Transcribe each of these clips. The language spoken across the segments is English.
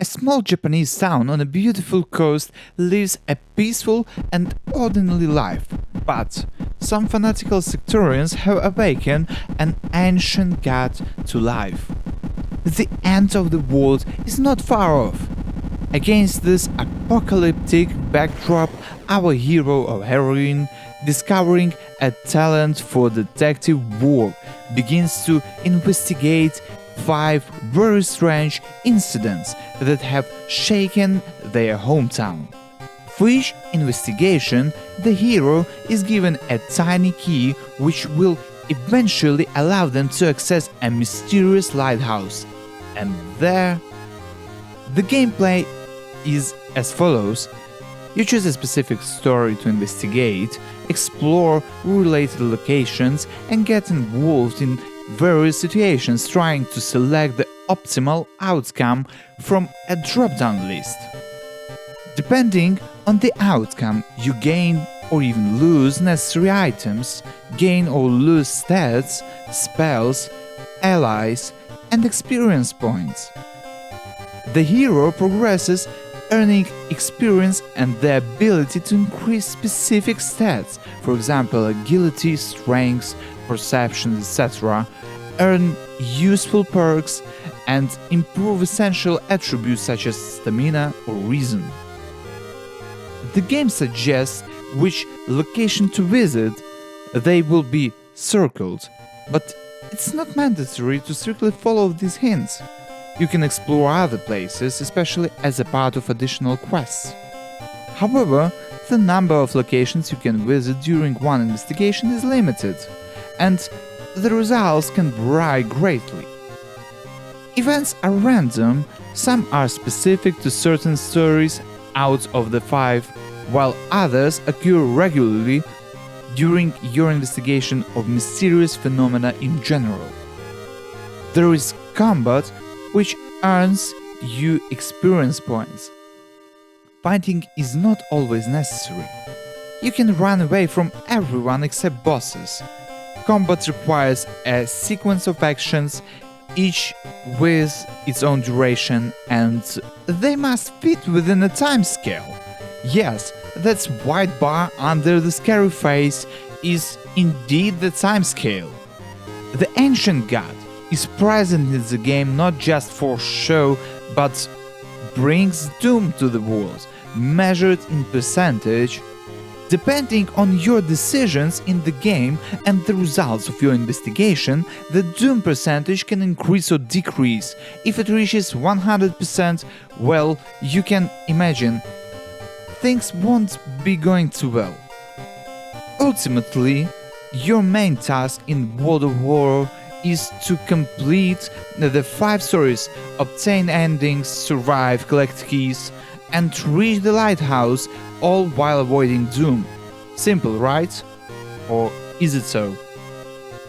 A small Japanese town on a beautiful coast lives a peaceful and ordinary life, but some fanatical sectarians have awakened an ancient god to life. The end of the world is not far off. Against this apocalyptic backdrop, our hero or heroine, discovering a talent for detective work, begins to investigate 5 very strange incidents that have shaken their hometown. For each investigation, the hero is given a tiny key which will eventually allow them to access a mysterious lighthouse. And there, the gameplay is as follows. You choose a specific story to investigate, explore related locations, and get involved in various situations trying to select the optimal outcome from a drop-down list. Depending on the outcome, you gain or even lose necessary items, gain or lose stats, spells, allies, and experience points. The hero progresses, earning experience and the ability to increase specific stats, for example agility, strength, perception, etc., earn useful perks, and improve essential attributes such as stamina or reason. The game suggests which location to visit. They will be circled, but it's not mandatory to strictly follow these hints. You can explore other places, especially as a part of additional quests. However, the number of locations you can visit during one investigation is limited, and the results can vary greatly. Events are random, some are specific to certain stories out of the 5, while others occur regularly during your investigation of mysterious phenomena in general. There is combat, which earns you experience points. Fighting is not always necessary. You can run away from everyone except bosses. Combat requires a sequence of actions, each with its own duration, and they must fit within a time scale. Yes, that white bar under the scary face is indeed the time scale. The ancient god is present in the game not just for show, but brings doom to the world, measured in percentage. Depending on your decisions in the game and the results of your investigation, the doom percentage can increase or decrease. If it reaches 100%, well, you can imagine things won't be going too well. Ultimately, your main task in World of Horror is to complete the 5 stories, obtain endings, survive, collect keys, and reach the lighthouse, all while avoiding doom. Simple, right? Or is it so?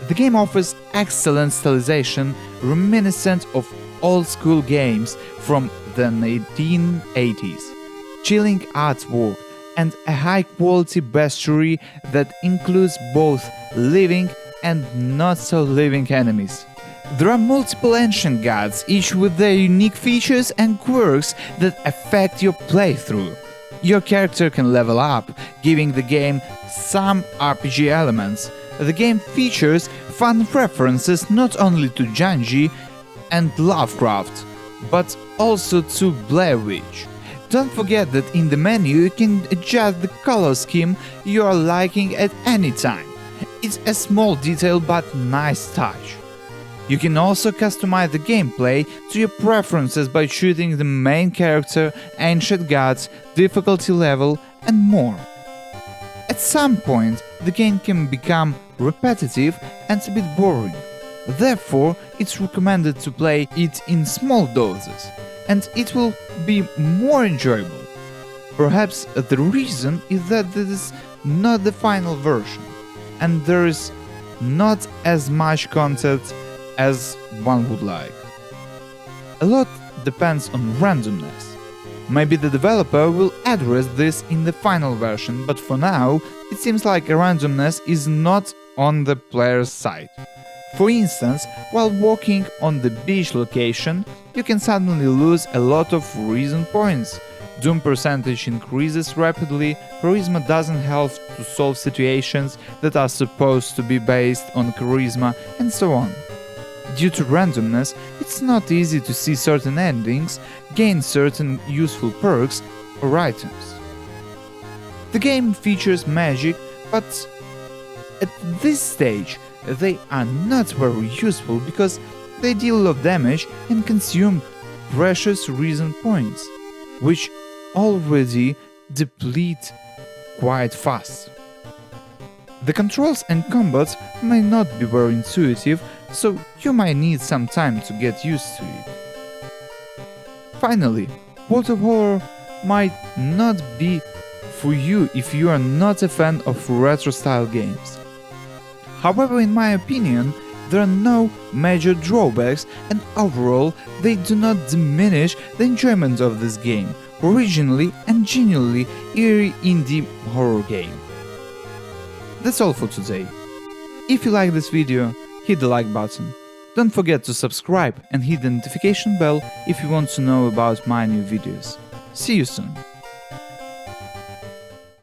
The game offers excellent stylization reminiscent of old-school games from the 1980s, chilling artwork, and a high-quality bestiary that includes both living and not-so-living enemies. There are multiple ancient gods, each with their unique features and quirks that affect your playthrough. Your character can level up, giving the game some RPG elements. The game features fun references not only to Junji and Lovecraft, but also to Blair Witch. Don't forget that in the menu you can adjust the color scheme you are liking at any time. It's a small detail but nice touch. You can also customize the gameplay to your preferences by choosing the main character, ancient gods, difficulty level, and more. At some point, the game can become repetitive and a bit boring. Therefore, it's recommended to play it in small doses, and it will be more enjoyable. Perhaps the reason is that this is not the final version, and there is not as much content as one would like. A lot depends on randomness. Maybe the developer will address this in the final version, but for now, it seems like randomness is not on the player's side. For instance, while walking on the beach location, you can suddenly lose a lot of reason points. Doom percentage increases rapidly, charisma doesn't help to solve situations that are supposed to be based on charisma, and so on. Due to randomness, it's not easy to see certain endings, gain certain useful perks or items. The game features magic, but at this stage they are not very useful because they deal a lot of damage and consume precious reason points, which already deplete quite fast. The controls and combats may not be very intuitive, so you might need some time to get used to it. Finally, World of Horror might not be for you if you are not a fan of retro-style games. However, in my opinion, there are no major drawbacks, and overall they do not diminish the enjoyment of this game, originally and genuinely eerie indie horror game. That's all for today. If you like this video, hit the like button. Don't forget to subscribe and hit the notification bell if you want to know about my new videos. See you soon.